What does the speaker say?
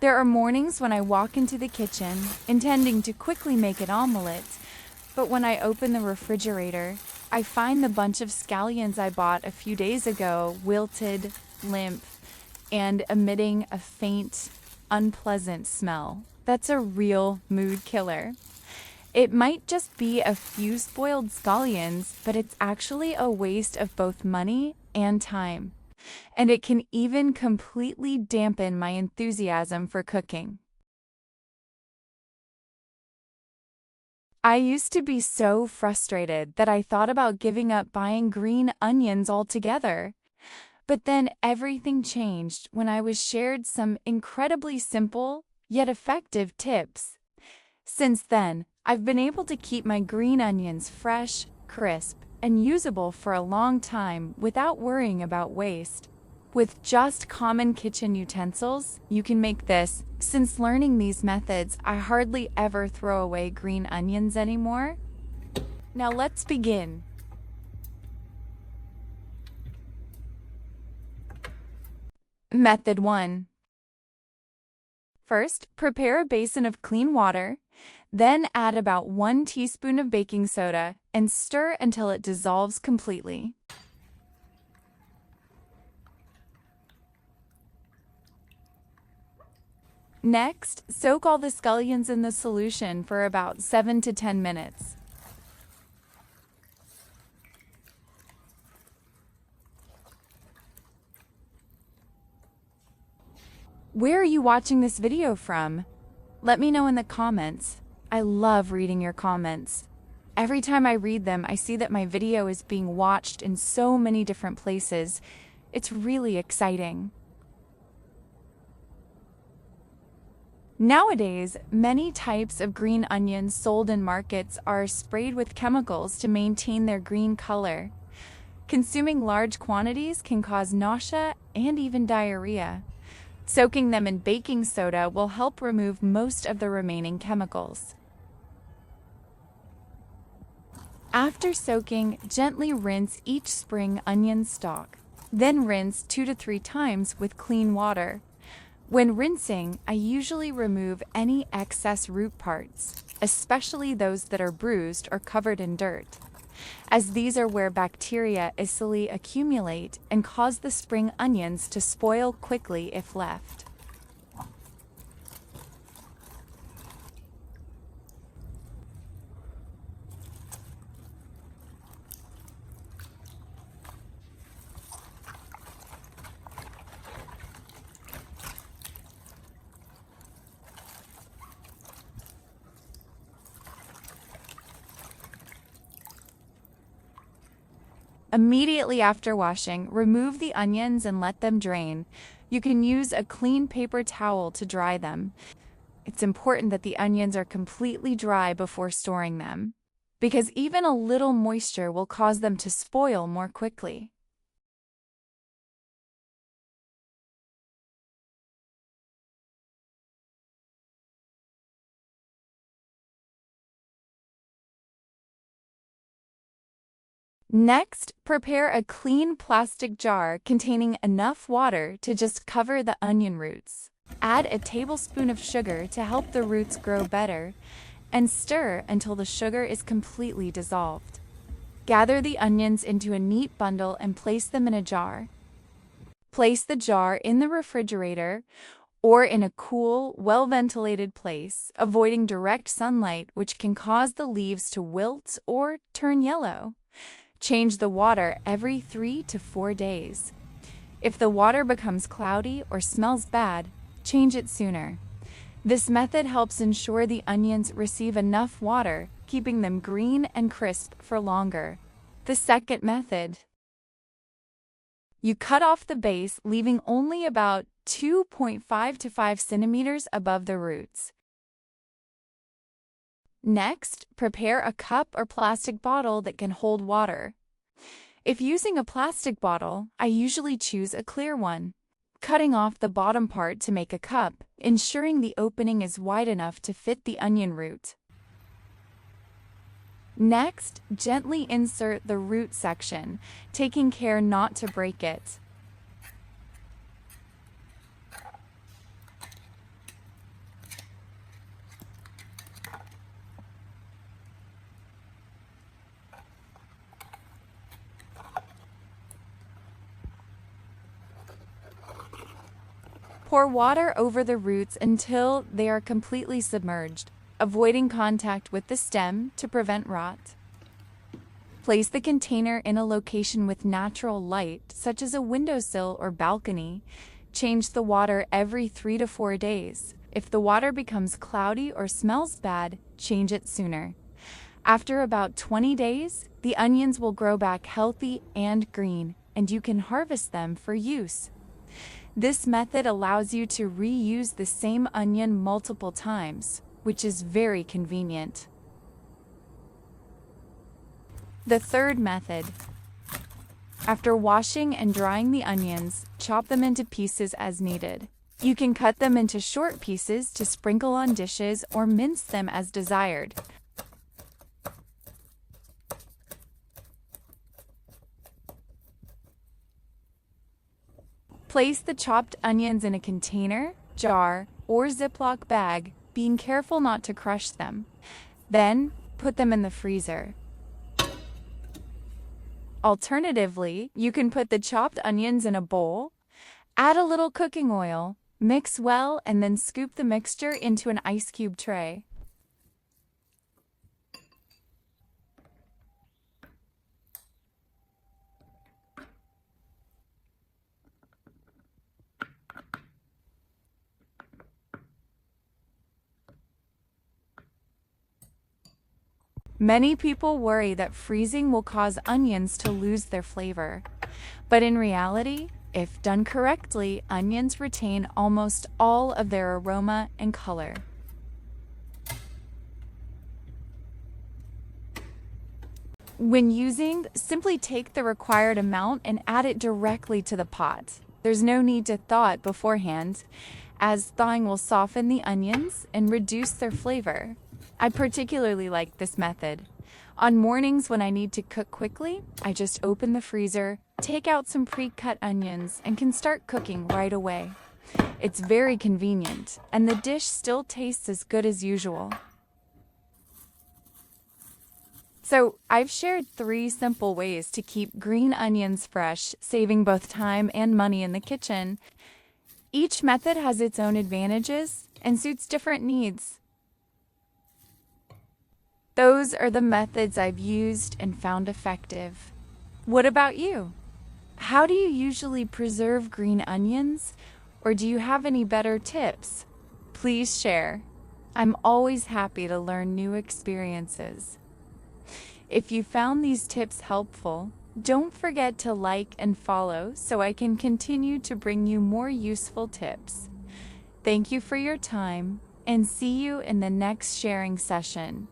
There are mornings when I walk into the kitchen, intending to quickly make an omelet, but when I open the refrigerator, I find the bunch of scallions I bought a few days ago wilted, limp, and emitting a faint, unpleasant smell. That's a real mood killer. It might just be a few spoiled scallions, but it's actually a waste of both money and time. And it can even completely dampen my enthusiasm for cooking. I used to be so frustrated that I thought about giving up buying green onions altogether. But then everything changed when I was shared some incredibly simple, yet effective tips. Since then, I've been able to keep my green onions fresh, crisp, and usable for a long time without worrying about waste. With just common kitchen utensils, you can make this. Since learning these methods, I hardly ever throw away green onions anymore. Now let's begin. Method 1. First, prepare a basin of clean water, then add about 1 teaspoon of baking soda and stir until it dissolves completely. Next, soak all the scallions in the solution for about 7 to 10 minutes. Where are you watching this video from? Let me know in the comments. I love reading your comments. Every time I read them, I see that my video is being watched in so many different places. It's really exciting. Nowadays, many types of green onions sold in markets are sprayed with chemicals to maintain their green color. Consuming large quantities can cause nausea and even diarrhea. Soaking them in baking soda will help remove most of the remaining chemicals. After soaking, gently rinse each spring onion stalk. Then rinse 2 to 3 times with clean water. When rinsing, I usually remove any excess root parts, especially those that are bruised or covered in dirt, as these are where bacteria easily accumulate and cause the spring onions to spoil quickly if left. Immediately after washing, remove the onions and let them drain. You can use a clean paper towel to dry them. It's important that the onions are completely dry before storing them, because even a little moisture will cause them to spoil more quickly. Next, prepare a clean plastic jar containing enough water to just cover the onion roots. Add a tablespoon of sugar to help the roots grow better, and stir until the sugar is completely dissolved. Gather the onions into a neat bundle and place them in a jar. Place the jar in the refrigerator or in a cool, well-ventilated place, avoiding direct sunlight, which can cause the leaves to wilt or turn yellow. Change the water every 3 to 4 days. If the water becomes cloudy or smells bad, change it sooner. This method helps ensure the onions receive enough water, keeping them green and crisp for longer. The second method. You cut off the base, leaving only about 2.5 to 5 centimeters above the roots. Next, prepare a cup or plastic bottle that can hold water. If using a plastic bottle, I usually choose a clear one, cutting off the bottom part to make a cup, ensuring the opening is wide enough to fit the onion root. Next, gently insert the root section, taking care not to break it. Pour water over the roots until they are completely submerged, avoiding contact with the stem to prevent rot. Place the container in a location with natural light, such as a windowsill or balcony. Change the water every 3 to 4 days. If the water becomes cloudy or smells bad, change it sooner. After about 20 days, the onions will grow back healthy and green, and you can harvest them for use. This method allows you to reuse the same onion multiple times, which is very convenient. The third method. After washing and drying the onions, chop them into pieces as needed. You can cut them into short pieces to sprinkle on dishes or mince them as desired. Place the chopped onions in a container, jar, or Ziploc bag, being careful not to crush them. Then, put them in the freezer. Alternatively, you can put the chopped onions in a bowl, add a little cooking oil, mix well, and then scoop the mixture into an ice cube tray. Many people worry that freezing will cause onions to lose their flavor. But in reality, if done correctly, onions retain almost all of their aroma and color. When using, simply take the required amount and add it directly to the pot. There's no need to thaw it beforehand, as thawing will soften the onions and reduce their flavor. I particularly like this method. On mornings when I need to cook quickly, I just open the freezer, take out some pre-cut onions, and can start cooking right away. It's very convenient, and the dish still tastes as good as usual. So, I've shared 3 simple ways to keep green onions fresh, saving both time and money in the kitchen. Each method has its own advantages and suits different needs. Those are the methods I've used and found effective. What about you? How do you usually preserve green onions? Or do you have any better tips? Please share. I'm always happy to learn new experiences. If you found these tips helpful, don't forget to like and follow so I can continue to bring you more useful tips. Thank you for your time, and see you in the next sharing session.